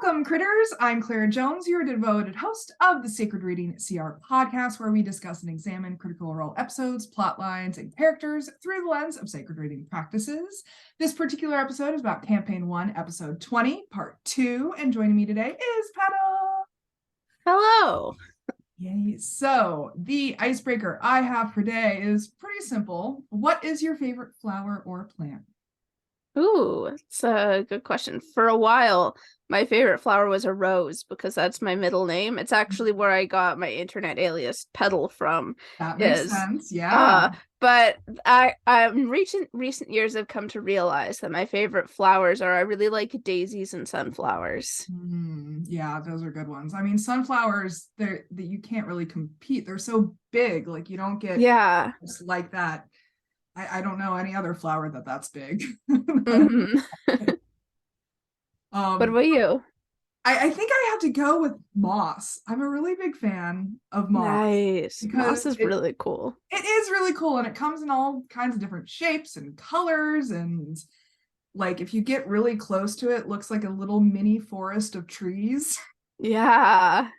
Welcome, critters. I'm Claire Jones, your devoted host of the Sacred Reading CR podcast, where we discuss and examine Critical Role episodes, plot lines, and characters through the lens of sacred reading practices. This particular episode is about Campaign 1, Episode 20, Part 2, and joining me today is Petall. Hello. Yay. So, the icebreaker I have for today is pretty simple. What is your favorite flower or plant? Ooh, it's a good question. For a while, my favorite flower was a rose because that's my middle name. It's actually where I got my internet alias Petall from. That makes sense, yeah. But in recent years I've come to realize that my favorite flowers are I really like daisies and sunflowers. Yeah, those are good ones. I mean, sunflowers, you can't really compete. They're so big, like you don't get just like that. I don't know any other flower that's big. What about you? I think I have to go with moss. I'm a really big fan of moss. Nice. Moss is really cool. It is really cool, and it comes in all kinds of different shapes and colors, and like if you get really close to it, it looks like a little mini forest of trees. Yeah.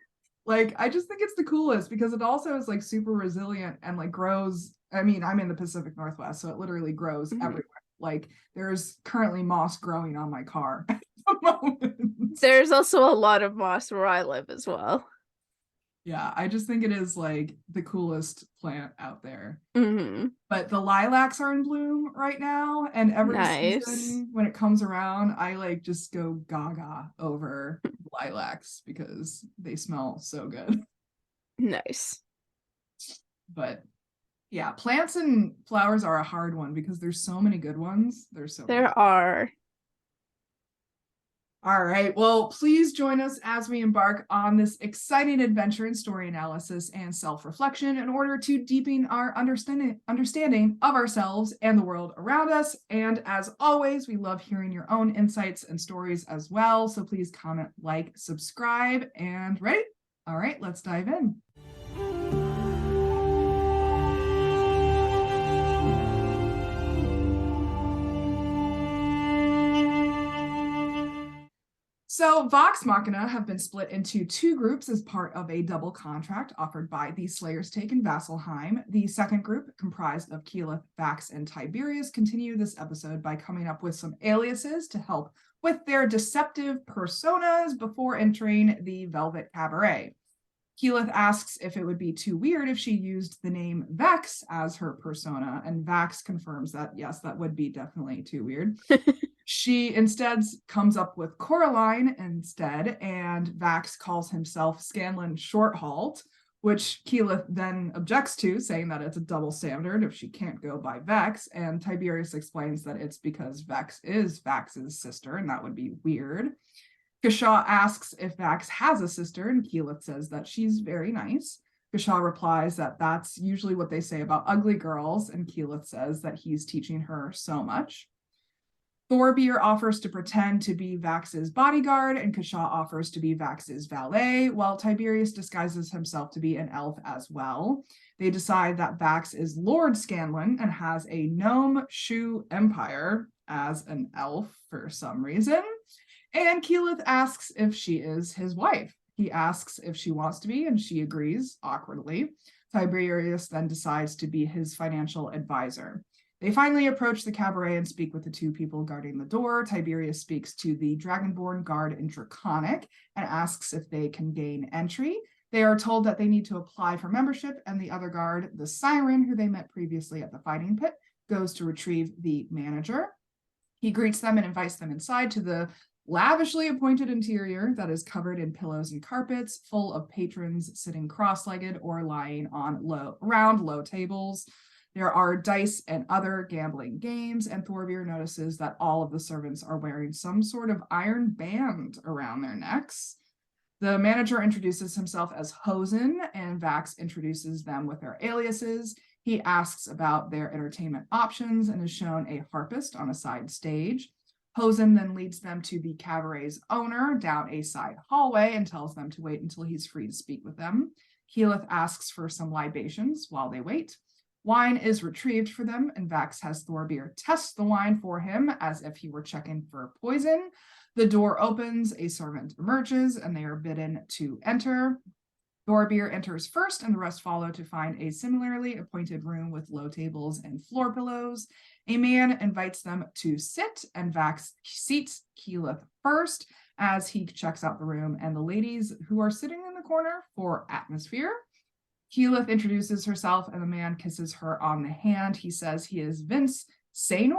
Like, I just think it's the coolest because it also is like super resilient and like grows. I mean, I'm in the Pacific Northwest, so it literally grows everywhere. Like, there's currently moss growing on my car at the moment. There's also a lot of moss where I live as well. Yeah, I just think it is like the coolest plant out there. But the lilacs are in bloom right now, and every season when it comes around, I like just go gaga over lilacs because they smell so good. Nice. But yeah, plants and flowers are a hard one because there's so many good ones. There are. All right, well, please join us as we embark on this exciting adventure in story analysis and self-reflection in order to deepen our understanding of ourselves and the world around us. And as always, we love hearing your own insights and stories as well. So please comment, like, subscribe, and ready? All right, let's dive in. So Vox Machina have been split into two groups as part of a double contract offered by the Slayer's Take and Vasselheim. The second group, comprised of Keyleth, Vax, and Tiberius, continue this episode by coming up with some aliases to help with their deceptive personas before entering the Velvet Cabaret. Keyleth asks if it would be too weird if she used the name Vex as her persona, and Vax confirms that yes, that would be definitely too weird. She instead comes up with Coraline instead, and Vax calls himself Scanlan Shorthalt, which Keyleth then objects to, saying that it's a double standard if she can't go by Vex, and Tiberius explains that it's because Vex is Vax's sister, and that would be weird. Kashaw asks if Vax has a sister, and Keyleth says that she's very nice. Kashaw replies that that's usually what they say about ugly girls, and Keyleth says that he's teaching her so much. Thorbeer offers to pretend to be Vax's bodyguard, and Kashaw offers to be Vax's valet, while Tiberius disguises himself to be an elf as well. They decide that Vax is Lord Scanlan and has a gnome shoe empire as an elf for some reason. And Keyleth asks if she is his wife. He asks if she wants to be, and she agrees awkwardly. Tiberius then decides to be his financial advisor. They finally approach the cabaret and speak with the two people guarding the door. Tiberius speaks to the Dragonborn guard in Draconic and asks if they can gain entry. They are told that they need to apply for membership, and the other guard, the Siren, who they met previously at the fighting pit, goes to retrieve the manager. He greets them and invites them inside to the lavishly appointed interior that is covered in pillows and carpets, full of patrons sitting cross-legged or lying on round low tables. There are dice and other gambling games, and Thorbeer notices that all of the servants are wearing some sort of iron band around their necks. The manager introduces himself as Hosen, and Vax introduces them with their aliases. He asks about their entertainment options and is shown a harpist on a side stage. Hosen then leads them to the cabaret's owner down a side hallway and tells them to wait until he's free to speak with them. Keyleth asks for some libations while they wait. Wine is retrieved for them, and Vax has Thorbeer test the wine for him as if he were checking for poison. The door opens, a servant emerges, and they are bidden to enter. Thorbeer enters first, and the rest follow to find a similarly appointed room with low tables and floor pillows. A man invites them to sit, and Vax seats Keyleth first as he checks out the room and the ladies who are sitting in the corner for atmosphere. Keyleth introduces herself, and the man kisses her on the hand. He says he is Vince Saynor,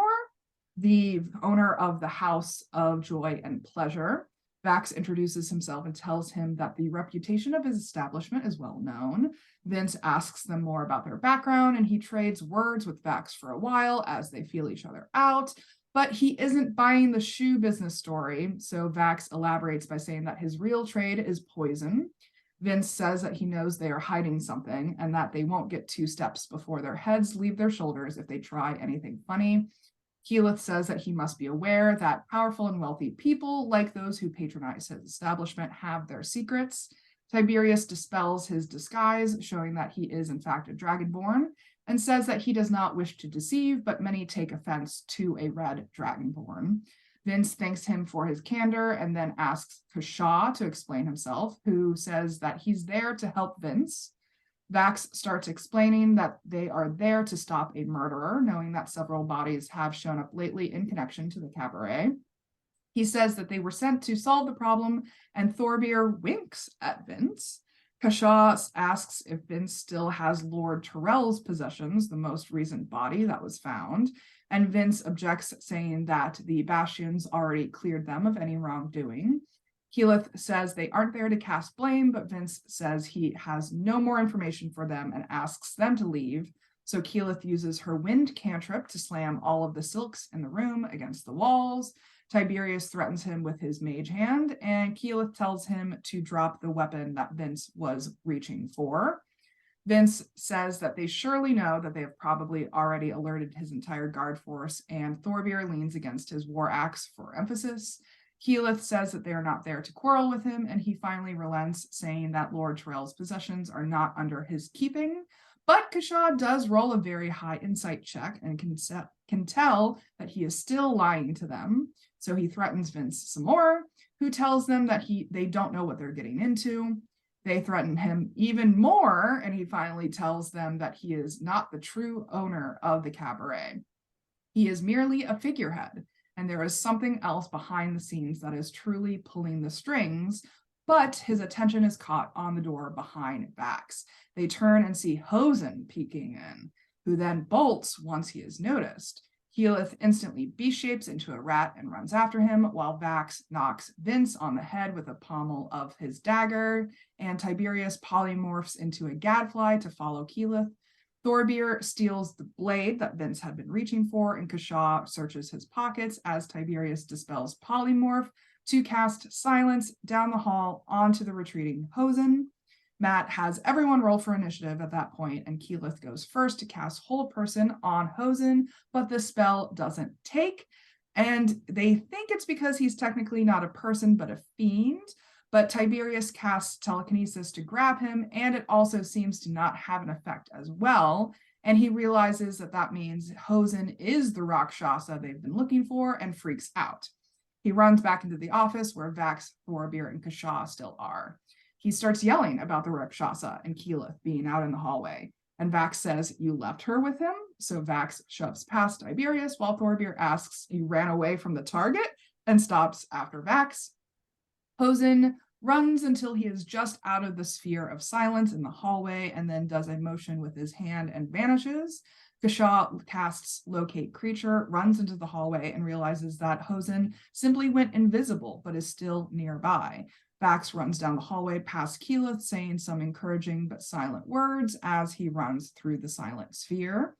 the owner of the House of Joy and Pleasure. Vax introduces himself and tells him that the reputation of his establishment is well known. Vince asks them more about their background, and he trades words with Vax for a while as they feel each other out. But he isn't buying the shoe business story, so Vax elaborates by saying that his real trade is poison. Vince says that he knows they are hiding something and that they won't get 2 steps before their heads leave their shoulders if they try anything funny. Keyleth says that he must be aware that powerful and wealthy people, like those who patronize his establishment, have their secrets. Tiberius dispels his disguise, showing that he is in fact a dragonborn, and says that he does not wish to deceive, but many take offense to a red dragonborn. Vince thanks him for his candor and then asks Kashaw to explain himself, who says that he's there to help Vince. Vax starts explaining that they are there to stop a murderer, knowing that several bodies have shown up lately in connection to the cabaret. He says that they were sent to solve the problem, and Thorbeer winks at Vince. Kashaw asks if Vince still has Lord Tyrell's possessions, the most recent body that was found, and Vince objects, saying that the Bastions already cleared them of any wrongdoing. Keyleth says they aren't there to cast blame, but Vince says he has no more information for them and asks them to leave. So Keyleth uses her wind cantrip to slam all of the silks in the room against the walls. Tiberius threatens him with his mage hand, and Keyleth tells him to drop the weapon that Vince was reaching for. Vince says that they surely know that they have probably already alerted his entire guard force, and Thorbeer leans against his war axe for emphasis. Keyleth says that they are not there to quarrel with him, and he finally relents, saying that Lord Tyrell's possessions are not under his keeping. But Kashaw does roll a very high insight check and can tell that he is still lying to them. So he threatens Vince some more, who tells them that they don't know what they're getting into. They threaten him even more, and he finally tells them that he is not the true owner of the cabaret. He is merely a figurehead, and there is something else behind the scenes that is truly pulling the strings, but his attention is caught on the door behind Vax. They turn and see Hosen peeking in, who then bolts once he is noticed. Keyleth instantly beast-shapes into a rat and runs after him, while Vax knocks Vince on the head with a pommel of his dagger, and Tiberius polymorphs into a gadfly to follow Keyleth. Thorbeer steals the blade that Vince had been reaching for, and Kashaw searches his pockets as Tiberius dispels polymorph to cast silence down the hall onto the retreating Hosen. Matt has everyone roll for initiative at that point, and Keyleth goes first to cast Whole Person on Hosen, but the spell doesn't take, and they think it's because he's technically not a person but a fiend. But Tiberius casts telekinesis to grab him, and it also seems to not have an effect as well. And he realizes that that means Hosen is the Rakshasa they've been looking for and freaks out. He runs back into the office where Vax, Thorbeer, and Kashaw still are. He starts yelling about the Rakshasa and Keyleth being out in the hallway. And Vax says, "You left her with him?" So Vax shoves past Tiberius while Thorbeer asks, "You ran away from the target?" and stops after Vax. Hosen runs until he is just out of the sphere of silence in the hallway and then does a motion with his hand and vanishes. Kashaw casts Locate Creature, runs into the hallway, and realizes that Hosen simply went invisible but is still nearby. Vax runs down the hallway past Keyleth, saying some encouraging but silent words as he runs through the silent sphere.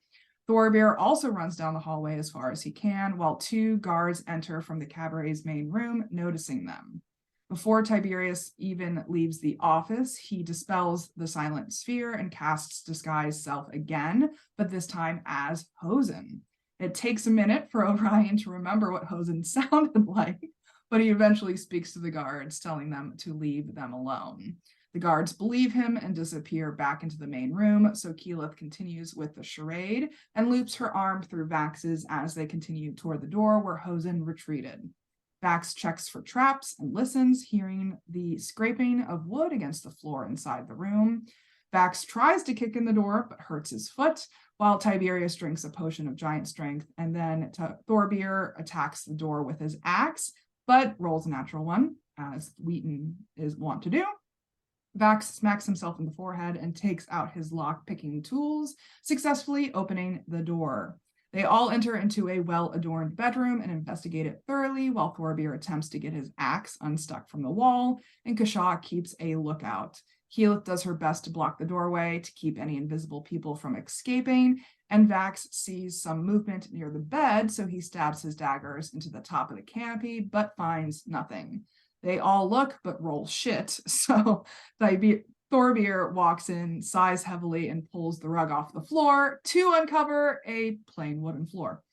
Thorbeer also runs down the hallway as far as he can, while 2 guards enter from the cabaret's main room, noticing them. Before Tiberius even leaves the office, he dispels the silent sphere and casts Disguise Self again, but this time as Hosen. It takes a minute for Orion to remember what Hosen sounded like, but he eventually speaks to the guards, telling them to leave them alone. The guards believe him and disappear back into the main room, so Keyleth continues with the charade and loops her arm through Vax's as they continue toward the door where Hosen retreated. Vax checks for traps and listens, hearing the scraping of wood against the floor inside the room. Vax tries to kick in the door, but hurts his foot, while Tiberius drinks a potion of giant strength, and then Thorbeer attacks the door with his axe, but rolls a natural one, as Wheaton is wont to do. Vax smacks himself in the forehead and takes out his lock-picking tools, successfully opening the door. They all enter into a well-adorned bedroom and investigate it thoroughly, while Thorbeer attempts to get his axe unstuck from the wall, and Kashaw keeps a lookout. Keyleth does her best to block the doorway to keep any invisible people from escaping, and Vax sees some movement near the bed, so he stabs his daggers into the top of the canopy, but finds nothing. They all look, but roll shit, so Thorbeer walks in, sighs heavily, and pulls the rug off the floor to uncover a plain wooden floor.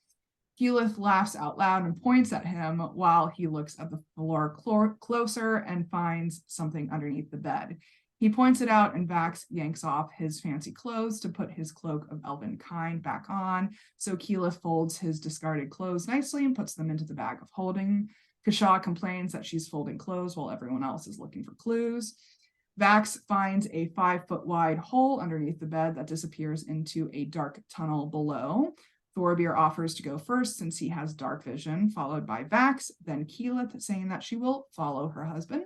Keyleth laughs out loud and points at him while he looks at the floor closer and finds something underneath the bed. He points it out, and Vax yanks off his fancy clothes to put his cloak of elven kind back on, so Keyleth folds his discarded clothes nicely and puts them into the bag of holding. Kashaw complains that she's folding clothes while everyone else is looking for clues. Vax finds a 5-foot wide hole underneath the bed that disappears into a dark tunnel below. Thorbeer offers to go first since he has dark vision, followed by Vax, then Keyleth, saying that she will follow her husband.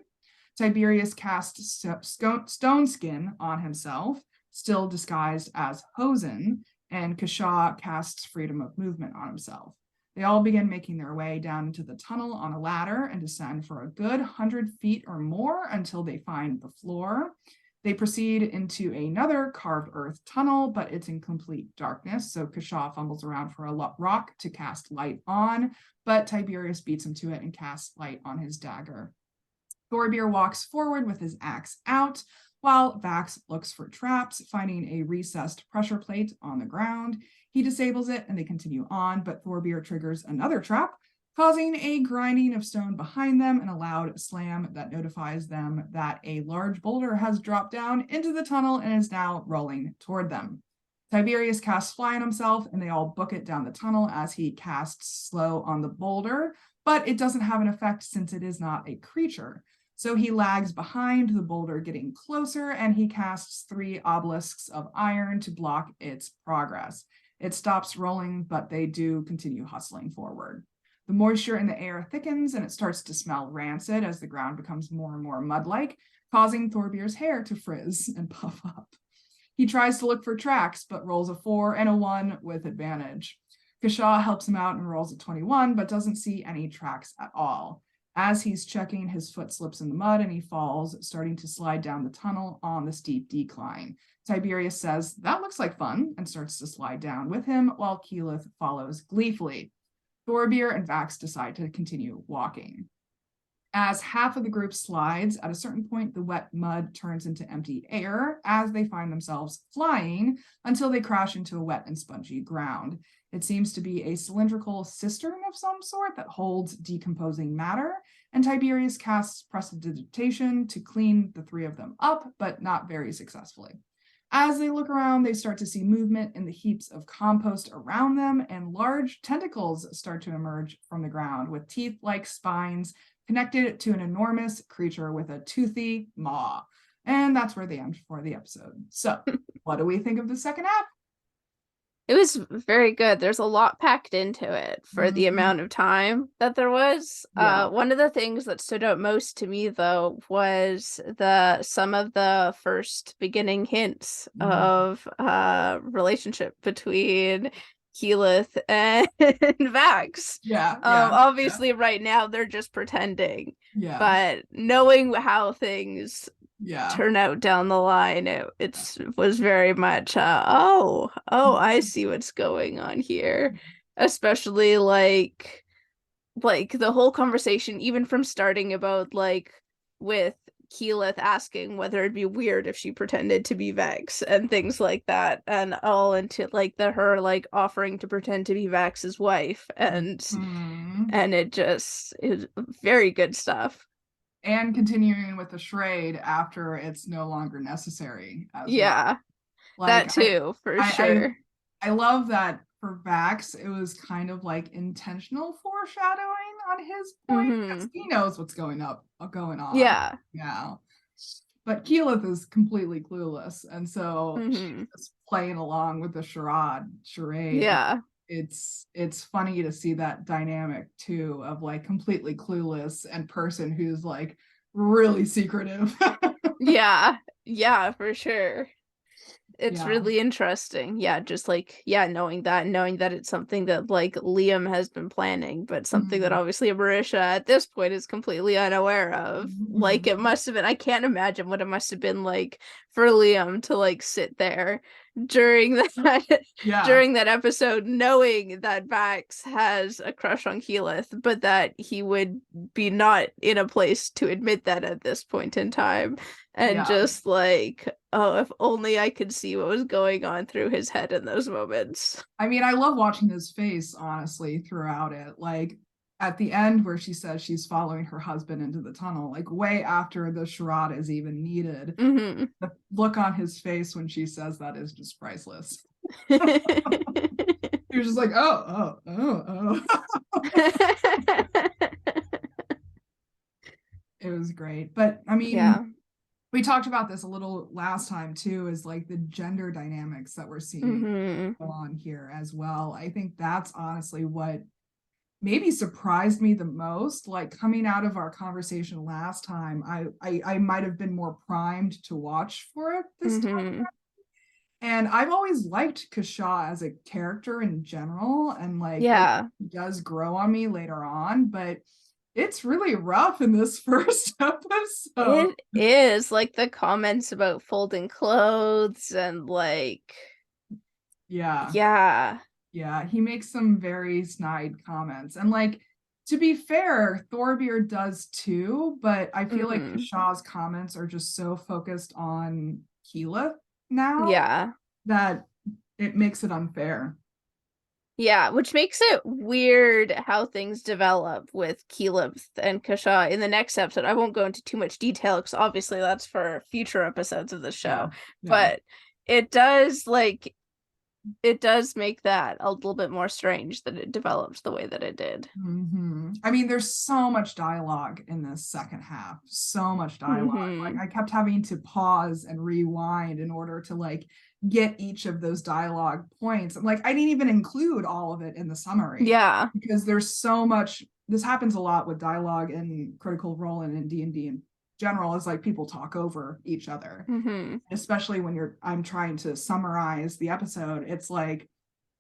Tiberius casts stone skin on himself, still disguised as Hosen, and Kashaw casts freedom of movement on himself. They all begin making their way down into the tunnel on a ladder and descend for a good 100 feet or more until they find the floor. They proceed into another carved earth tunnel, but it's in complete darkness, so Kashaw fumbles around for a rock to cast light on, but Tiberius beats him to it and casts light on his dagger. Thorbeer walks forward with his axe out, while Vax looks for traps, finding a recessed pressure plate on the ground. He disables it and they continue on, but Thorbeer triggers another trap, causing a grinding of stone behind them and a loud slam that notifies them that a large boulder has dropped down into the tunnel and is now rolling toward them. Tiberius casts fly on himself and they all book it down the tunnel as he casts slow on the boulder, but it doesn't have an effect since it is not a creature. So he lags behind the boulder, getting closer, and he casts 3 obelisks of iron to block its progress. It stops rolling, but they do continue hustling forward. The moisture in the air thickens, and it starts to smell rancid as the ground becomes more and more mud-like, causing Thorbeer's hair to frizz and puff up. He tries to look for tracks, but rolls a 4 and a 1 with advantage. Kashaw helps him out and rolls a 21, but doesn't see any tracks at all. As he's checking, his foot slips in the mud and he falls, starting to slide down the tunnel on the steep decline. Tiberius says, "That looks like fun," and starts to slide down with him, while Keyleth follows gleefully. Thorbeer and Vax decide to continue walking. As half of the group slides, at a certain point, the wet mud turns into empty air as they find themselves flying until they crash into a wet and spongy ground. It seems to be a cylindrical cistern of some sort that holds decomposing matter, and Tiberius casts prestidigitation to clean the 3 of them up, but not very successfully. As they look around, they start to see movement in the heaps of compost around them, and large tentacles start to emerge from the ground with teeth-like spines connected to an enormous creature with a toothy maw. And that's where they end for the episode. So, what do we think of the second half? It was very good. There's a lot packed into it for the amount of time that there was. Yeah. One of the things that stood out most to me, though, was some of the first beginning hints of relationship between Keyleth and Vax. Yeah. Obviously, right now they're just pretending. Yeah. But knowing how things turn out down the line, it was very much I see what's going on here, especially like the whole conversation, even from starting about with Keyleth asking whether it'd be weird if she pretended to be Vex and things like that, and all into her offering to pretend to be Vex's wife, and it was very good stuff. And continuing with the charade after it's no longer necessary as well. That too, for sure. I love that for Vax, it was kind of intentional foreshadowing on his point because he knows what's going on. Yeah. Yeah. But Keyleth is completely clueless, and so she's just playing along with the charade. Yeah. It's funny to see that dynamic too of like completely clueless and person who's like really secretive. Yeah, for sure. It's really interesting. Yeah, just like, knowing that it's something that like Liam has been planning, but something that obviously Marisha at this point is completely unaware of. Like it must have been, I can't imagine what it must have been like for Liam to like sit there during that episode knowing that Vax has a crush on Keyleth, but that he would be not in a place to admit that at this point in time. And just like, oh, if only I could see what was going on through his head in those moments. I mean, I love watching his face, honestly, throughout it. Like at the end where she says she's following her husband into the tunnel, like way after the charade is even needed. The look on his face when she says that is just priceless. You're just like, oh. It was great. But I mean, we talked about this a little last time too, is like the gender dynamics that we're seeing on here as well. I think that's honestly what maybe surprised me the most. Like coming out of our conversation last time, I might have been more primed to watch for it this time. And I've always liked Kashaw as a character in general, and like it does grow on me later on, but it's really rough in this first episode. It is, like the comments about folding clothes and like yeah, he makes some very snide comments, and like to be fair, Thorbeard does too, but I feel like Kashaw's comments are just so focused on Keyleth now that it makes it unfair. Yeah, which makes it weird how things develop with Keyleth and Kashaw in the next episode. I won't go into too much detail because obviously that's for future episodes of the show. But it does make that a little bit more strange that it developed the way that it did. I mean, there's so much dialogue in this second half, so much dialogue. Like I kept having to pause and rewind in order to like get each of those dialogue points. Like I didn't even include all of it in the summary. Yeah. Because there's so much, this happens a lot with dialogue in Critical Role and in D&D in general, is like people talk over each other. Especially when I'm trying to summarize the episode, it's like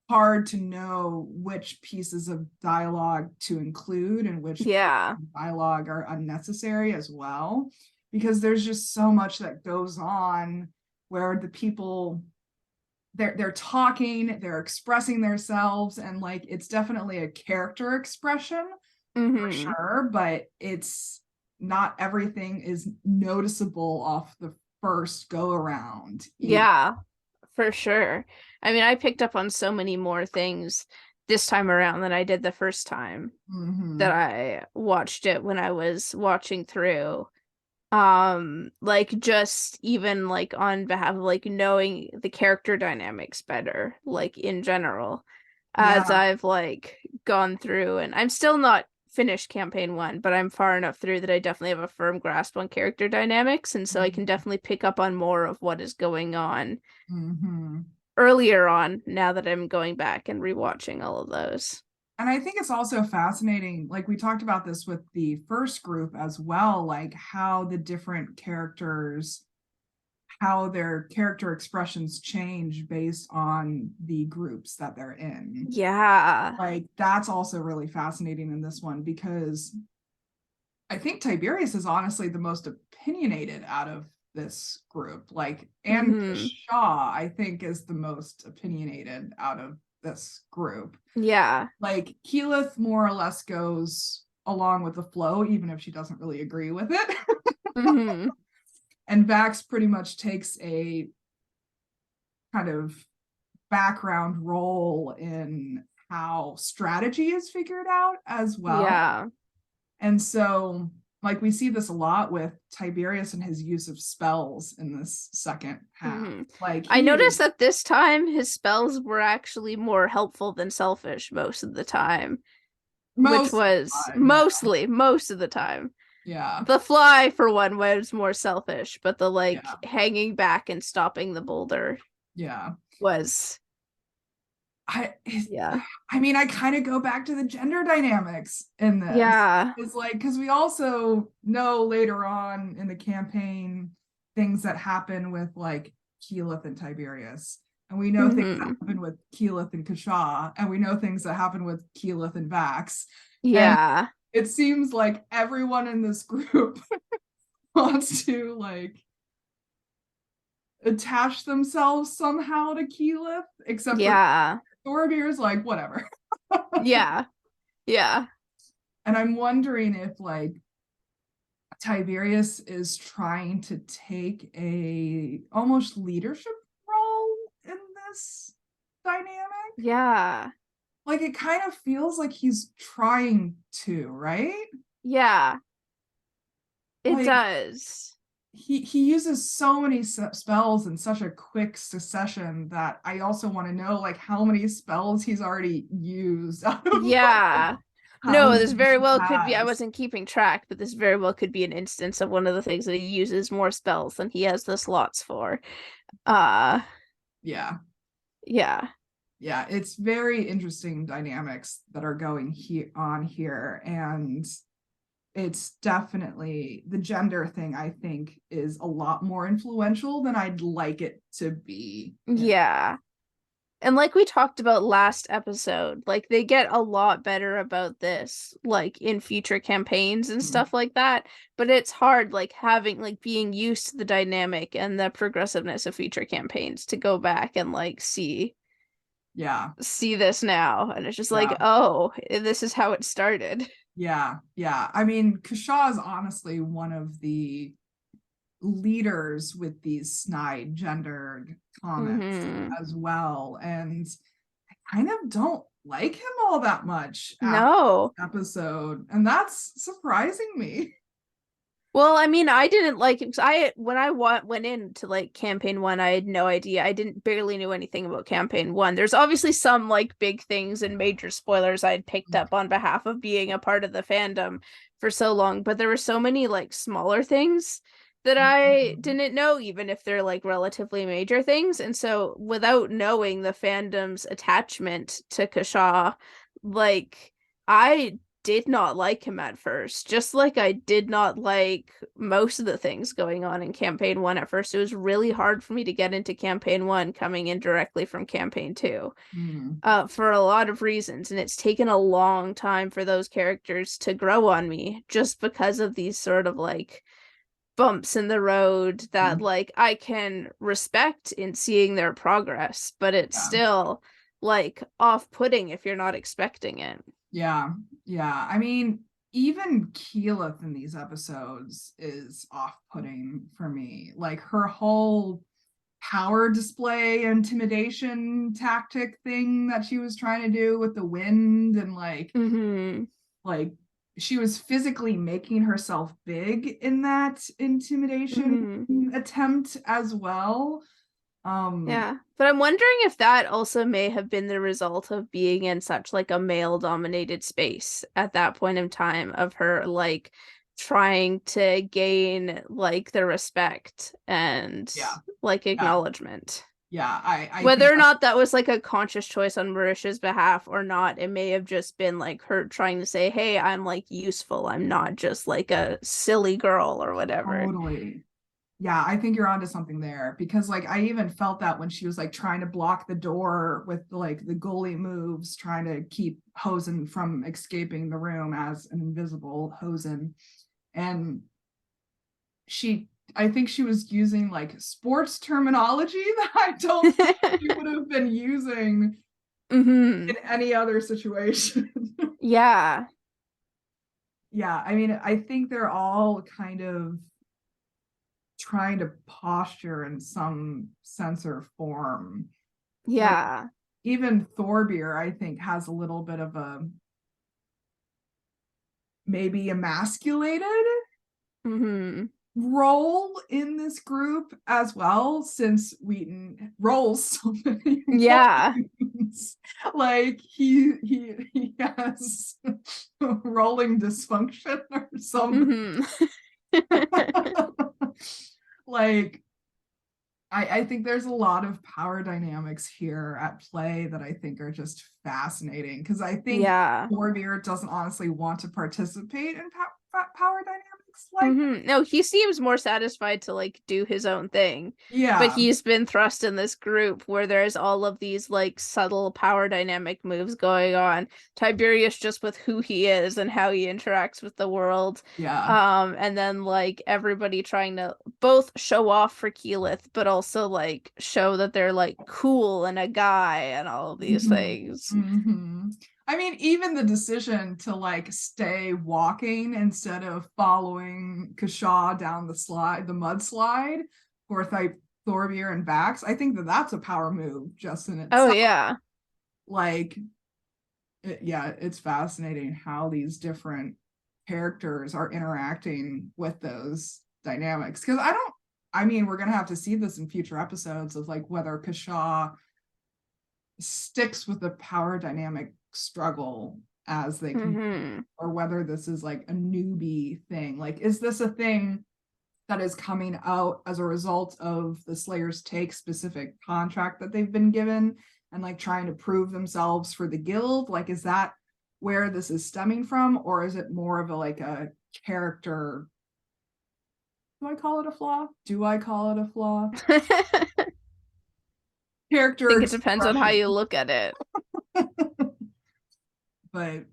hard to know which pieces of dialogue to include and which dialogue are unnecessary as well, because there's just so much that goes on where the people they're talking, they're expressing themselves, and like it's definitely a character expression for sure, but it's not everything is noticeable off the first go around. Yeah, for sure. I mean, I picked up on so many more things this time around than I did the first time that I watched it when I was watching through. Like just even like on behalf of like knowing the character dynamics better, like in general, as I've like gone through, and I'm still not finished campaign 1, but I'm far enough through that I definitely have a firm grasp on character dynamics, and so I can definitely pick up on more of what is going on earlier on now that I'm going back and rewatching all of those. And I think it's also fascinating, like we talked about this with the first group as well, like how the different characters, how their character expressions change based on the groups that they're in. Yeah. Like that's also really fascinating in this one, because I think Tiberius is honestly the most opinionated out of this group. Like, and Shaw, I think, is the most opinionated out of this group. Yeah. Like Keyleth more or less goes along with the flow, even if she doesn't really agree with it. And Vax pretty much takes a kind of background role in how strategy is figured out as well. Yeah. And so like we see this a lot with Tiberius and his use of spells in this second half. Like I noticed that this time his spells were actually more helpful than selfish most of the time. which was mostly most of the time. Yeah. The fly, for one, was more selfish, but the hanging back and stopping the boulder was I mean, I kind of go back to the gender dynamics in this. Yeah. It's like, because we also know later on in the campaign things that happen with like Keyleth and Tiberius. And we know things that happen with Keyleth and Kashaw, and we know things that happen with Keyleth and Vax. Yeah. And it seems like everyone in this group wants to like attach themselves somehow to Keyleth, except for Thorbeer's like, whatever. Yeah. And I'm wondering if like Tiberius is trying to take a almost leadership role in this dynamic. Yeah. Like it kind of feels like he's trying to, right? Yeah. It does. He uses so many spells in such a quick succession that I also want to know like how many spells he's already used. Yeah. No, this very well could be. I wasn't keeping track, but this very well could be an instance of one of the things that he uses more spells than he has the slots for. Yeah. Yeah, it's very interesting dynamics that are going here, and it's definitely the gender thing, I think, is a lot more influential than I'd like it to be. Yeah. And like we talked about last episode, like they get a lot better about this, like in future campaigns and stuff like that. But it's hard, like having, like being used to the dynamic and the progressiveness of future campaigns to go back and like see this now. And it's just like, oh, this is how it started. Yeah. I mean, Kashaw is honestly one of the leaders with these snide gendered comments as well. And I kind of don't like him all that much after this episode. And that's surprising me. Well, I mean, I didn't like him because when I went into like campaign 1, I had no idea. I barely knew anything about campaign 1. There's obviously some like big things and major spoilers I'd picked up on behalf of being a part of the fandom for so long, but there were so many like smaller things that I didn't know, even if they're like relatively major things. And so without knowing the fandom's attachment to Kashaw, like I did not like him at first, just like I did not like most of the things going on in campaign 1 at first. It was really hard for me to get into campaign 1 coming in directly from campaign 2 for a lot of reasons, and it's taken a long time for those characters to grow on me just because of these sort of like bumps in the road that like I can respect in seeing their progress, but it's still like off-putting if you're not expecting it. Yeah. I mean, even Keyleth in these episodes is off-putting for me. Like her whole power display intimidation tactic thing that she was trying to do with the wind, and like she was physically making herself big in that intimidation attempt as well. Yeah, but I'm wondering if that also may have been the result of being in such like a male dominated space at that point in time, of her like trying to gain like the respect and like acknowledgement. I whether or not that was like a conscious choice on Marisha's behalf or not, it may have just been like her trying to say, hey, I'm like useful, I'm not just like a silly girl or whatever. Totally. Yeah, I think you're onto something there, because like I even felt that when she was like trying to block the door with like the goalie moves, trying to keep Hosen from escaping the room as an invisible Hosen. And I think she was using like sports terminology that I don't think she would have been using in any other situation. Yeah, I mean, I think they're all kind of trying to posture in some sense or form. Yeah. Like, even Thorbeer, I think, has a little bit of a maybe emasculated. role in this group as well, since Wheaton rolls so many roles. Like he has rolling dysfunction or something. Like I think there's a lot of power dynamics here at play that I think are just fascinating, because I think Thorbeer doesn't honestly want to participate in power dynamics. Like no, he seems more satisfied to like do his own thing. Yeah. But he's been thrust in this group where there's all of these like subtle power dynamic moves going on. Tiberius just with who he is and how he interacts with the world. And then like everybody trying to both show off for Keyleth, but also like show that they're like cool and a guy and all of these things. I mean, even the decision to like stay walking instead of following Kashaw down the mudslide for Thorbeer and Vax, I think that's a power move just in itself. Oh yeah. Like, it's fascinating how these different characters are interacting with those dynamics. Because we're gonna have to see this in future episodes of like whether Kashaw sticks with the power dynamic struggle as they can, or whether this is like a newbie thing. Like, is this a thing that is coming out as a result of the Slayers Take specific contract that they've been given and like trying to prove themselves for the guild? Like, is that where this is stemming from, or is it more of a character? Do I call it a flaw? Character. I think it depends on how you look at it. But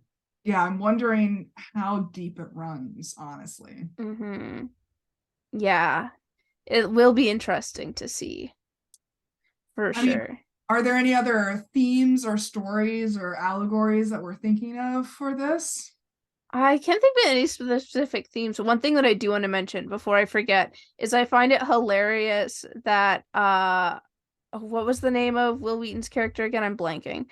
yeah, I'm wondering how deep it runs, honestly. Yeah, it will be interesting to see, for sure. Are there any other themes or stories or allegories that we're thinking of for this? I can't think of any specific themes. One thing that I do want to mention before I forget is I find it hilarious that what was the name of Wil Wheaton's character again? I'm blanking.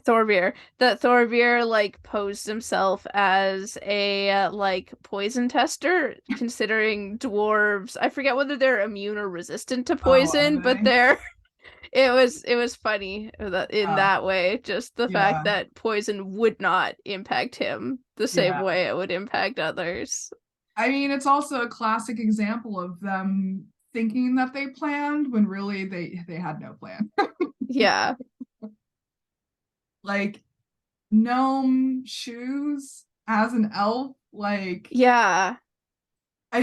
Thorbeer. That Thorbeer like posed himself as a like poison tester, considering dwarves. I forget whether they're immune or resistant to poison, but they're. It was funny that in that way, just the fact that poison would not impact him the same way it would impact others. I mean, it's also a classic example of them thinking that they planned when really they had no plan. Yeah. Like gnome shoes as an elf, like I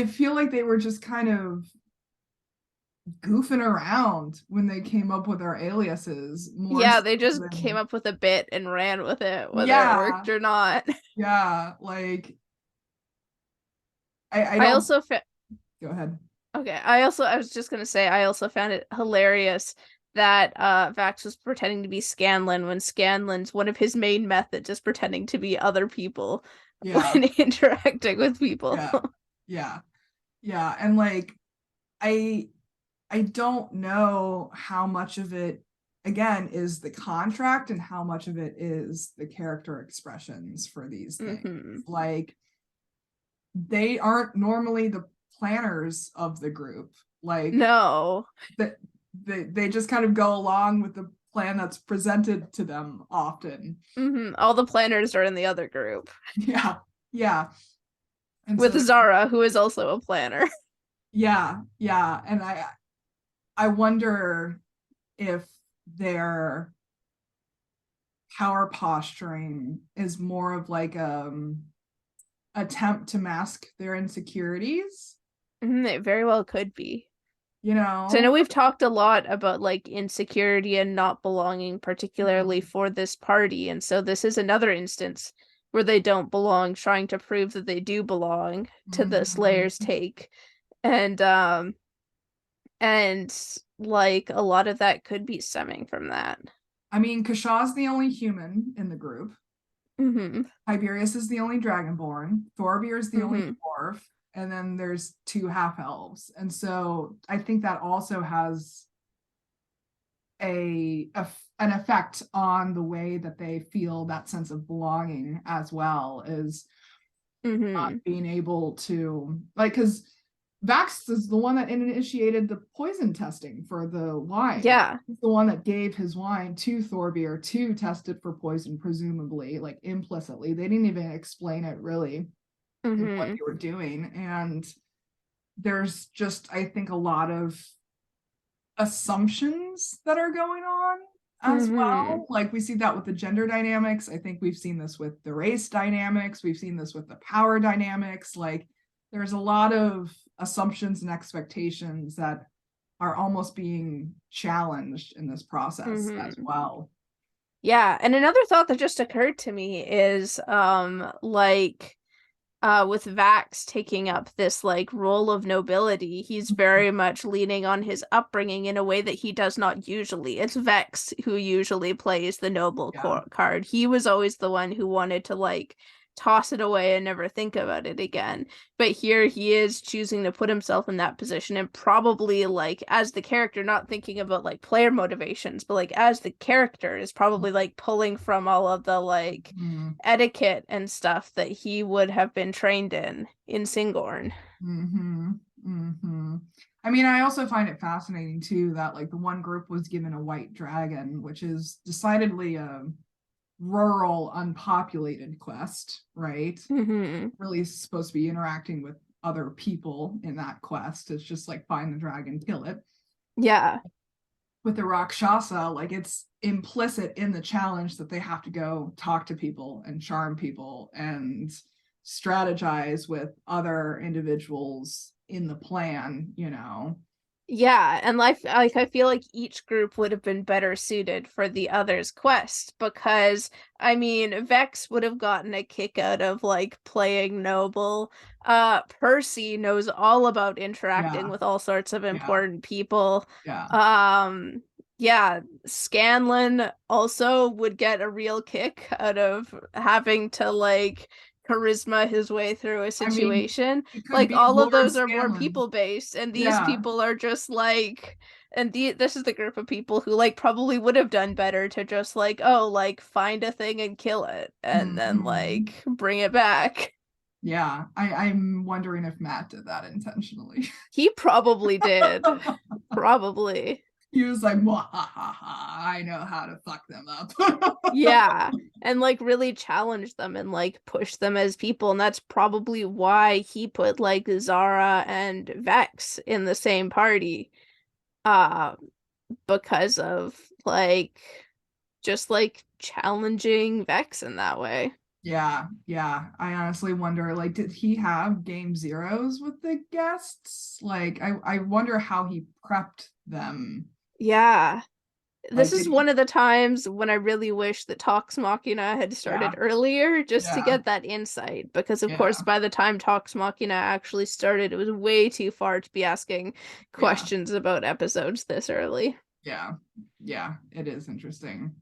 feel like they were just kind of goofing around when they came up with our aliases. They just came up with a bit and ran with it, whether it worked or not. Like I also go ahead. Okay, I was just gonna say I also found it hilarious that Vax was pretending to be Scanlan when Scanlan's one of his main methods is pretending to be other people when interacting with people. And like I don't know how much of it again is the contract and how much of it is the character expressions for these things. Like they aren't normally the planners of the group. Like no, they just kind of go along with the plan that's presented to them often. All the planners are in the other group. And with Zara, who is also a planner. And I wonder if their power posturing is more of like attempt to mask their insecurities. It very well could be. You know, so I know we've talked a lot about like insecurity and not belonging, particularly for this party, and so this is another instance where they don't belong, trying to prove that they do belong to the Slayers Take. And like a lot of that could be stemming from that. I mean, Kashaw's the only human in the group. Tiberius is the only dragonborn. Thorbeer is the only dwarf, and then there's 2 half-elves. And so I think that also has an effect on the way that they feel that sense of belonging, as well as not being able to, like, because Vax is the one that initiated the poison testing for the wine. Yeah. He's the one that gave his wine to Thorbeer to test it for poison, presumably, like implicitly. They didn't even explain it really in what they were doing. And there's just, I think, a lot of assumptions that are going on as well. Like we see that with the gender dynamics. I think we've seen this with the race dynamics. We've seen this with the power dynamics. Like there's a lot of assumptions and expectations that are almost being challenged in this process as well. Yeah, and another thought that just occurred to me is like with Vax taking up this like role of nobility, he's very much leaning on his upbringing in a way that he does not usually. It's Vex who usually plays the noble card. He was always the one who wanted to like toss it away and never think about it again. But here he is choosing to put himself in that position, and probably like as the character, not thinking about like player motivations, but like as the character is probably like pulling from all of the like etiquette and stuff that he would have been trained in Singorn. I mean, I also find it fascinating too that like the one group was given a white dragon, which is decidedly a rural, unpopulated quest, right? Really supposed to be interacting with other people in that quest. It's just like find the dragon, kill it. Yeah. With the Rakshasa, like it's implicit in the challenge that they have to go talk to people and charm people and strategize with other individuals in the plan, you know. Yeah, and like I feel like each group would have been better suited for the other's quest, because I mean Vex would have gotten a kick out of like playing noble. Percy knows all about interacting with all sorts of important people. Yeah, Scanlan also would get a real kick out of having to like charisma his way through a situation. I mean, like all Lord of those are Scanlan. More people based, and these people are just like, and this is the group of people who like probably would have done better to just like, oh, like find a thing and kill it and then like bring it back. Yeah, I'm wondering if Matt did that intentionally. He probably did. Probably. He was like, I know how to fuck them up. Yeah, and like really challenge them and like push them as people, and that's probably why he put like Zara and Vex in the same party, because of like just like challenging Vex in that way. Yeah. I honestly wonder, like, did he have game zeros with the guests? Like, I wonder how he prepped them. Yeah. This is one of the times when I really wish that Talks Machina had started earlier, just to get that insight, because of course by the time Talks Machina actually started, it was way too far to be asking questions about episodes this early. Yeah, it is interesting.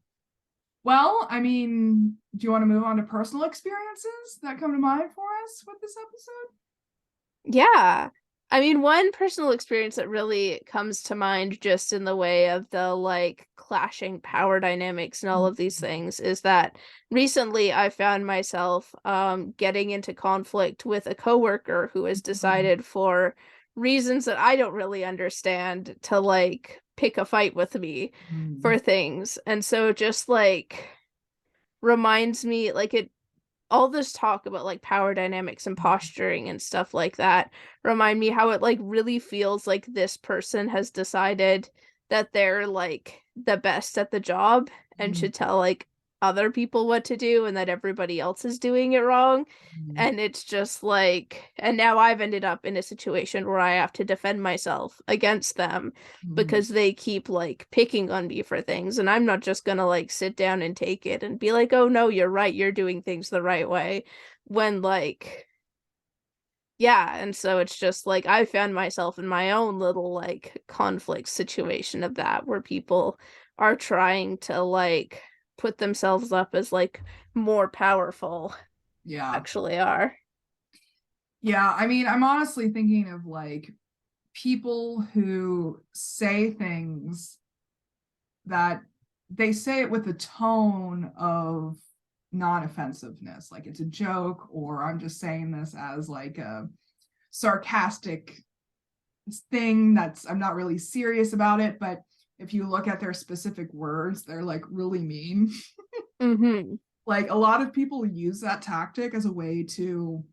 Well, I mean, do you want to move on to personal experiences that come to mind for us with this episode? Yeah. I mean, one personal experience that really comes to mind just in the way of the like clashing power dynamics and all of these things is that recently I found myself getting into conflict with a coworker who has decided for reasons that I don't really understand to like pick a fight with me for things. And so just like reminds me like it all this talk about like power dynamics and posturing and stuff like that remind me how it like really feels like this person has decided that they're like the best at the job and should tell like other people what to do, and that everybody else is doing it wrong. And it's just like, and now I've ended up in a situation where I have to defend myself against them because they keep like picking on me for things, and I'm not just gonna like sit down and take it and be like, oh no, you're right, you're doing things the right way, when like and so it's just like I found myself in my own little like conflict situation of that, where people are trying to like put themselves up as like more powerful actually are. Yeah, I mean, I'm honestly thinking of like people who say things that they say it with a tone of non-offensiveness, like it's a joke, or I'm just saying this as like a sarcastic thing that's, I'm not really serious about it, but if you look at their specific words, they're like really mean. Mm-hmm. Like a lot of people use that tactic as a way to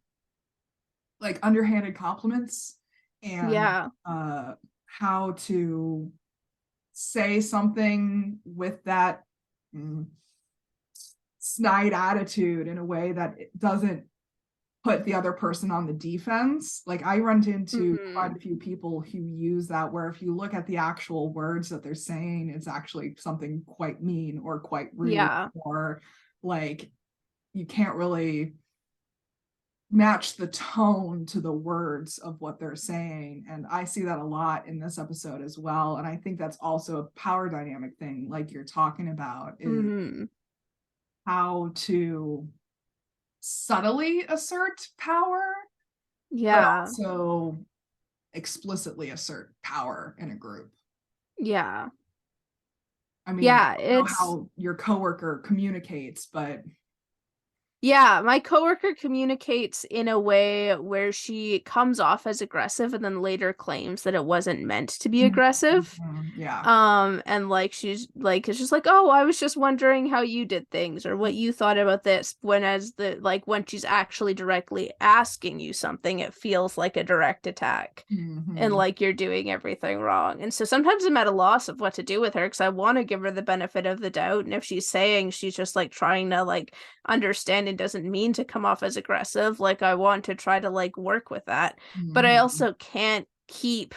like underhanded compliments and how to say something with that snide attitude in a way that it doesn't put the other person on the defense. Like I run into quite a few people who use that, where if you look at the actual words that they're saying, it's actually something quite mean or quite rude, or like you can't really match the tone to the words of what they're saying. And I see that a lot in this episode as well. And I think that's also a power dynamic thing, like you're talking about, is how to subtly assert power, but also explicitly assert power in a group. I mean, I don't know how your coworker communicates, but my coworker communicates in a way where she comes off as aggressive and then later claims that it wasn't meant to be aggressive. And like she's like, it's just like, oh, I was just wondering how you did things or what you thought about this, when when she's actually directly asking you something, it feels like a direct attack. And like you're doing everything wrong. And so sometimes I'm at a loss of what to do with her, because I want to give her the benefit of the doubt. And if she's saying she's just like trying to like understand and doesn't mean to come off as aggressive, like I want to try to like work with that. But I also can't keep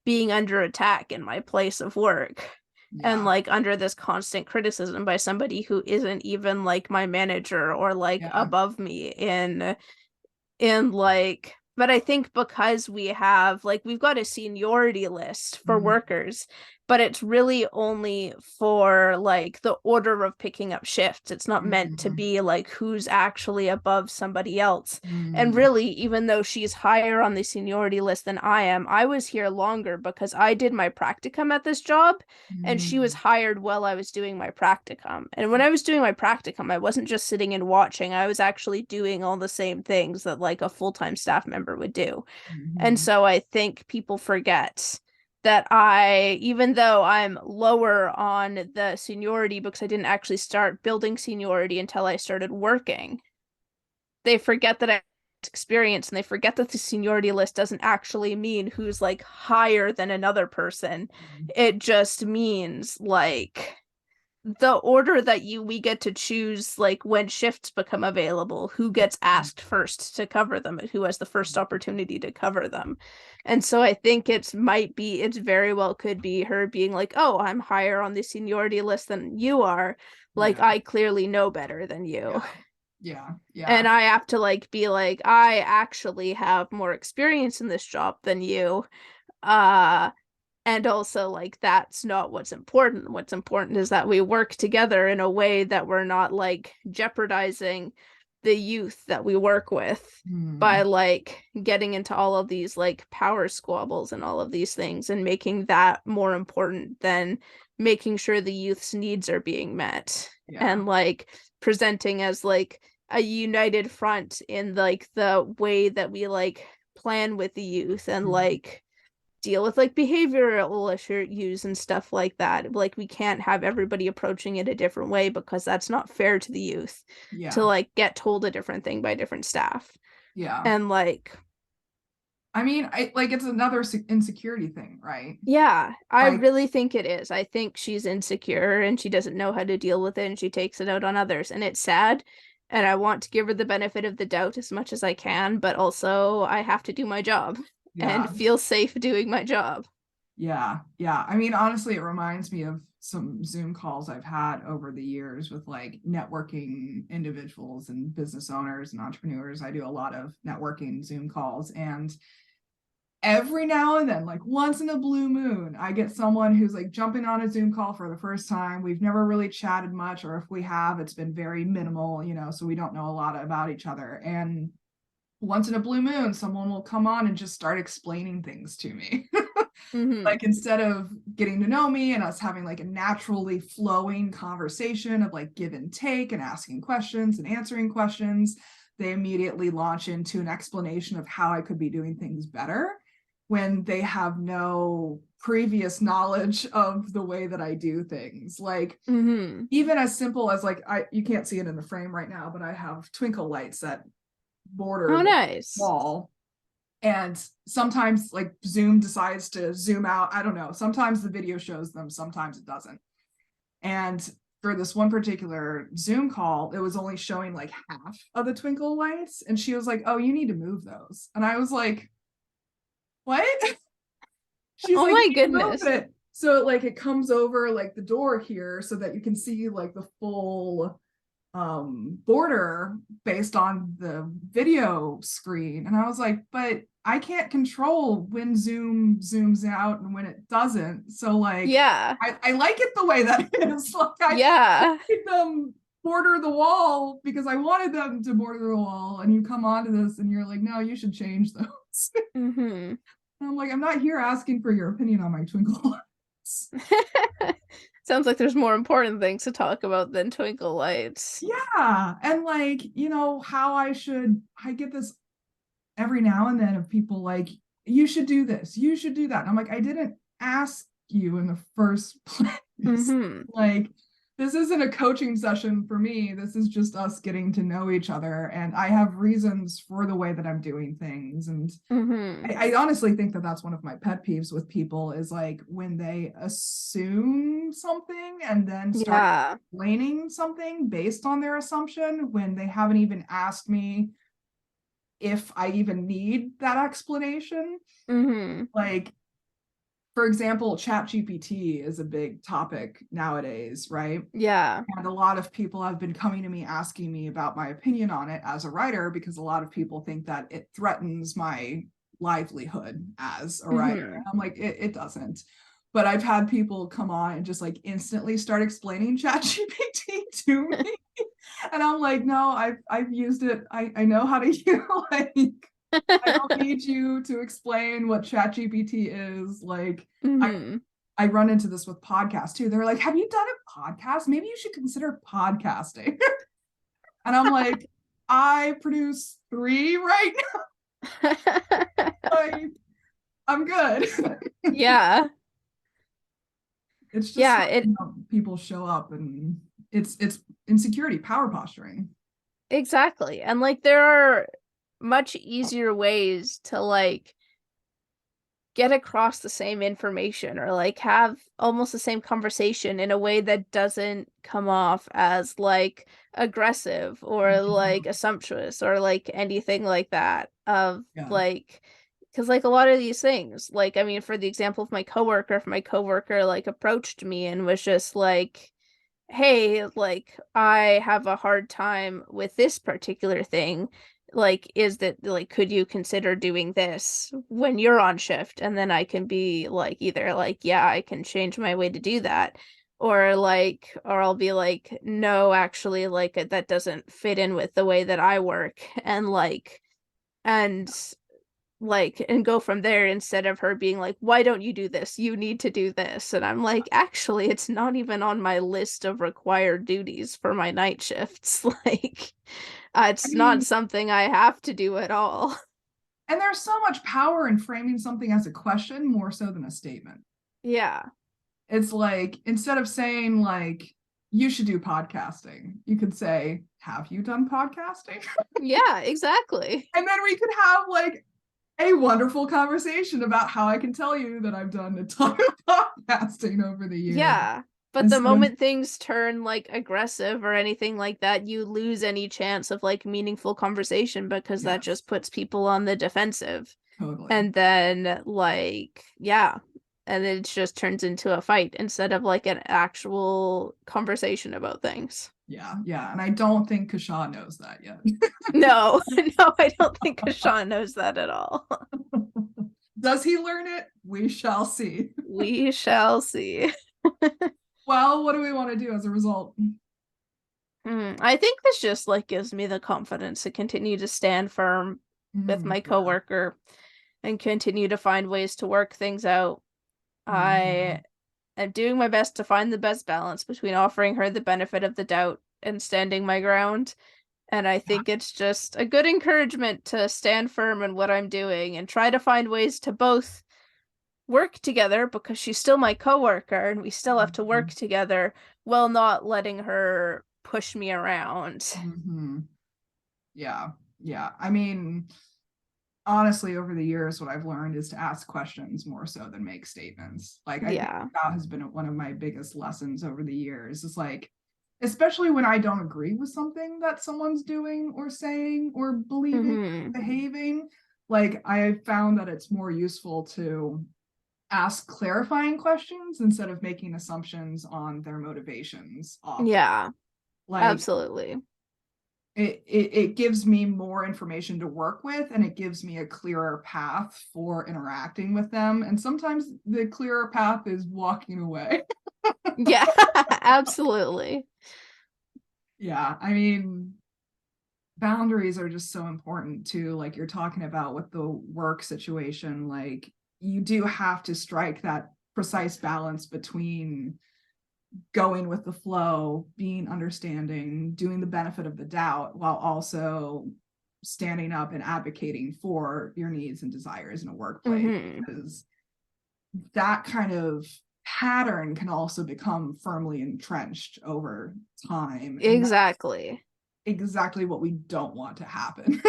being under attack in my place of work and like under this constant criticism by somebody who isn't even like my manager or like above me in like. But I think because we have like, we've got a seniority list for workers, but it's really only for like the order of picking up shifts. It's not meant to be like who's actually above somebody else. And really, even though she's higher on the seniority list than I am, I was here longer because I did my practicum at this job, and she was hired while I was doing my practicum. And when I was doing my practicum, I wasn't just sitting and watching. I was actually doing all the same things that like a full-time staff member would do. And so I think people forget that even though I'm lower on the seniority because I didn't actually start building seniority until I started working, they forget that I experience, and they forget that the seniority list doesn't actually mean who's like higher than another person. It just means like the order that we get to choose, like when shifts become available, who gets asked first to cover them and who has the first opportunity to cover them. And so I think it's very well could be her being like, oh, I'm higher on the seniority list than you are. Like, I clearly know better than you. And I have to like be like, I actually have more experience in this job than you. And also, like, that's not what's important. What's important is that we work together in a way that we're not, like, jeopardizing the youth that we work with by, like, getting into all of these, like, power squabbles and all of these things, and making that more important than making sure the youth's needs are being met. And, like, presenting as, like, a united front in, like, the way that we, like, plan with the youth and, like, deal with like behavioral issues and stuff like that. Like, we can't have everybody approaching it a different way, because that's not fair to the youth to like get told a different thing by different staff. And like, I mean, it's another insecurity thing, right? I really think it is. I think she's insecure and she doesn't know how to deal with it, and she takes it out on others, and it's sad. And I want to give her the benefit of the doubt as much as I can, but also I have to do my job. And feel safe doing my job. I mean, honestly, it reminds me of some Zoom calls I've had over the years with like networking individuals and business owners and entrepreneurs. I do a lot of networking Zoom calls, and every now and then, like once in a blue moon, I get someone who's like jumping on a Zoom call for the first time. We've never really chatted much, or if we have, it's been very minimal, so we don't know a lot about each other. And once in a blue moon, someone will come on and just start explaining things to me. Like, instead of getting to know me and us having like a naturally flowing conversation of like give and take and asking questions and answering questions, they immediately launch into an explanation of how I could be doing things better. when they have no previous knowledge of the way that I do things. Like even as simple as like you can't see it in the frame right now, but I have twinkle lights that border the wall. And sometimes like Zoom decides to zoom out. I don't know. Sometimes the video shows them, sometimes it doesn't. And for this one particular Zoom call, it was only showing like half of the twinkle lights. And she was like, oh, you need to move those. And I was like, what? She's like, my goodness. So like it comes over like the door here so that you can see like the full border based on the video screen. And I was like, but I can't control when Zoom zooms out and when it doesn't. So like, I like it the way that it is. Like I made them border the wall because I wanted them to border the wall. And you come onto this and you're like, no, you should change those. And I'm like, I'm not here asking for your opinion on my twinkle lights. Sounds like there's more important things to talk about than twinkle lights. Yeah. And like, you know, I get this every now and then of people like, you should do this, you should do that. And I'm like, I didn't ask you in the first place. Like, this isn't a coaching session for me. This is just us getting to know each other. And I have reasons for the way that I'm doing things. And I honestly think that that's one of my pet peeves with people is like when they assume something and then start explaining something based on their assumption when they haven't even asked me if I even need that explanation. Like, for example, ChatGPT is a big topic nowadays, right? Yeah. And a lot of people have been coming to me asking me about my opinion on it as a writer, because a lot of people think that it threatens my livelihood as a writer. And I'm like, it doesn't. But I've had people come on and just like instantly start explaining ChatGPT to me. And I'm like, no, I've used it. I know how to use like I don't need you to explain what ChatGPT is. Like I run into this with podcasts too. They're like, have you done a podcast? Maybe you should consider podcasting. And I'm like, I produce 3 right now. Like, I'm good. Yeah. It's just people show up and it's insecurity, power posturing. Exactly. And like there are much easier ways to like get across the same information or like have almost the same conversation in a way that doesn't come off as like aggressive or like assumptuous or like anything like that like because like a lot of these things, like I mean, for the example of my coworker, if my coworker like approached me and was just like, hey, like I have a hard time with this particular thing, like is that like could you consider doing this when you're on shift? And then I can be like either like, yeah, I can change my way to do that, or like, or I'll be like, no, actually, like that doesn't fit in with the way that I work, and like and and go from there, instead of her being like, why don't you do this, you need to do this. And I'm like, actually, it's not even on my list of required duties for my night shifts. Like it's not something I have to do at all. And there's so much power in framing something as a question more so than a statement. Yeah. It's like, instead of saying like, you should do podcasting, you could say, have you done podcasting? Yeah, exactly. And then we could have like a wonderful conversation about how I can tell you that I've done a ton of podcasting over the years. Yeah. But the moment things turn like aggressive or anything like that, you lose any chance of like meaningful conversation, because that just puts people on the defensive. Totally. And then like, yeah. And it just turns into a fight instead of like an actual conversation about things. Yeah, yeah. And I don't think Kashaw knows that yet. No, I don't think Kashaw knows that at all. Does he learn it? We shall see. We shall see. Well, what do we want to do as a result? I think this just like gives me the confidence to continue to stand firm with my coworker and continue to find ways to work things out. I am doing my best to find the best balance between offering her the benefit of the doubt and standing my ground, And I think it's just a good encouragement to stand firm in what I'm doing and try to find ways to both work together, because she's still my coworker and we still have to work together, while not letting her push me around. Mm-hmm. Yeah. I mean, honestly, over the years, what I've learned is to ask questions more so than make statements. Like, I think that has been one of my biggest lessons over the years. Is like, especially when I don't agree with something that someone's doing or saying or believing, behaving, like I have found that it's more useful to ask clarifying questions instead of making assumptions on their motivations. Yeah, like, absolutely. It gives me more information to work with, and it gives me a clearer path for interacting with them. And sometimes the clearer path is walking away. Yeah, absolutely. Yeah, I mean, boundaries are just so important too. Like you're talking about with the work situation, like you do have to strike that precise balance between going with the flow, being understanding, doing the benefit of the doubt, while also standing up and advocating for your needs and desires in a workplace. Because that kind of pattern can also become firmly entrenched over time. Exactly. Exactly what we don't want to happen.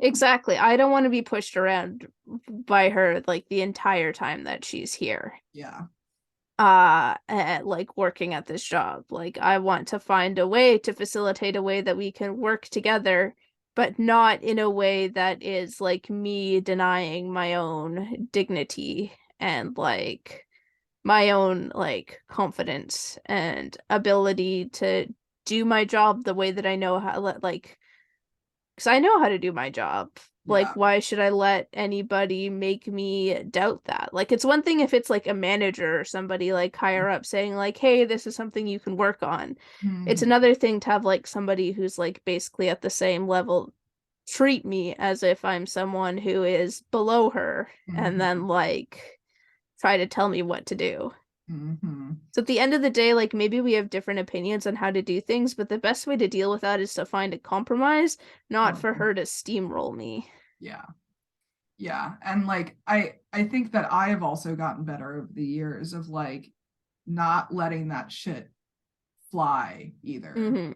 Exactly. I don't want to be pushed around by her like the entire time that she's here. Yeah. Like working at this job. Like I want to find a way to facilitate a way that we can work together, but not in a way that is like me denying my own dignity and like my own like confidence and ability to do my job the way that I know how, like, because I know how to do my job. Like, why should I let anybody make me doubt that? Like, it's one thing if it's like a manager or somebody like higher up saying like, hey, this is something you can work on. It's another thing to have like somebody who's like basically at the same level treat me as if I'm someone who is below her and then like try to tell me what to do. So at the end of the day, like maybe we have different opinions on how to do things, but the best way to deal with that is to find a compromise, not for her to steamroll me. Yeah. And like I think that I have also gotten better over the years of like not letting that shit fly either.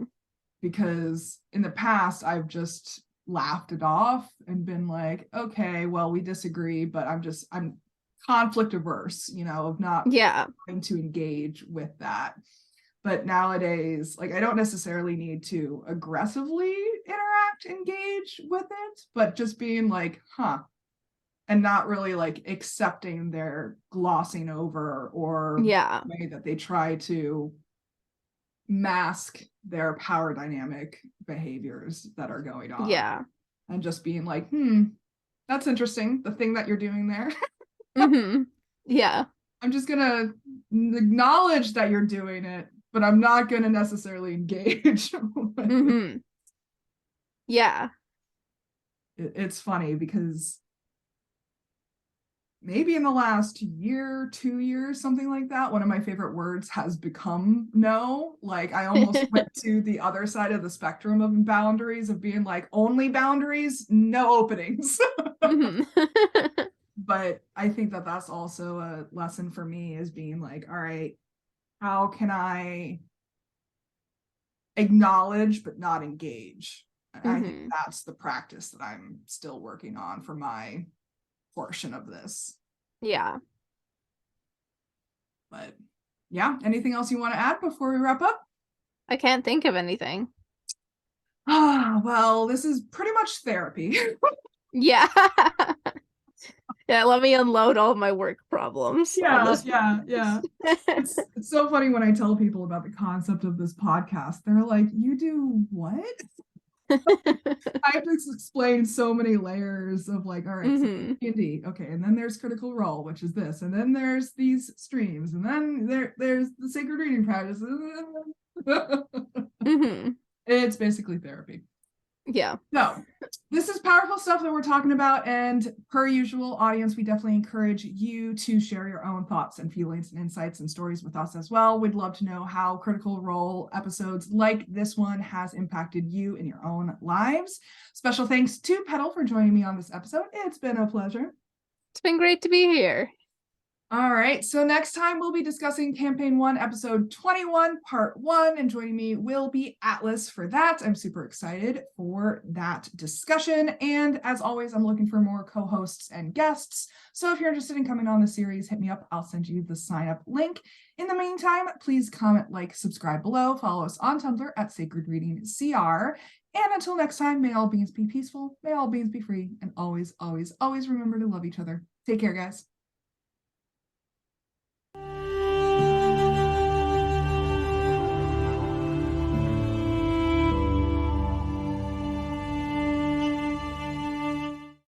Because in the past I've just laughed it off and been like, okay, well, we disagree, but I'm conflict averse, of not trying to engage with that. But nowadays, like I don't necessarily need to aggressively engage with it, but just being like, and not really like accepting their glossing over or the way that they try to mask their power dynamic behaviors that are going on. And just being like, that's interesting, the thing that you're doing there. I'm just gonna acknowledge that you're doing it, but I'm not gonna necessarily engage. It's funny because maybe in the last year, 2 years, something like that, one of my favorite words has become no. Like I almost went to the other side of the spectrum of boundaries, of being like, only boundaries, no openings. But I think that that's also a lesson for me, is being like, all right, how can I acknowledge but not engage? I think that's the practice that I'm still working on for my portion of this. But yeah, anything else you want to add before we wrap up? I can't think of anything. Well, this is pretty much therapy. Yeah, let me unload all my work problems. Yeah. It's so funny when I tell people about the concept of this podcast. They're like, you do what? I have to explain so many layers of like, all right, so D&D, okay, and then there's Critical Role, which is this, and then there's these streams, and then there's the sacred reading practice. It's basically therapy. Yeah. So this is powerful stuff that we're talking about, and per usual, audience, we definitely encourage you to share your own thoughts and feelings and insights and stories with us as well. We'd love to know how Critical Role episodes like this one has impacted you in your own lives. Special thanks to Petall for joining me on this episode. It's been a pleasure. It's been great to be here. All right, so next time we'll be discussing Campaign 1, Episode 21, Part 1, and joining me will be Atlas for that. I'm super excited for that discussion, and as always, I'm looking for more co-hosts and guests, so if you're interested in coming on the series, hit me up. I'll send you the sign-up link. In the meantime, please comment, like, subscribe below, follow us on Tumblr at Sacred Reading CR, and until next time, may all beings be peaceful, may all beings be free, and always, always, always remember to love each other. Take care, guys.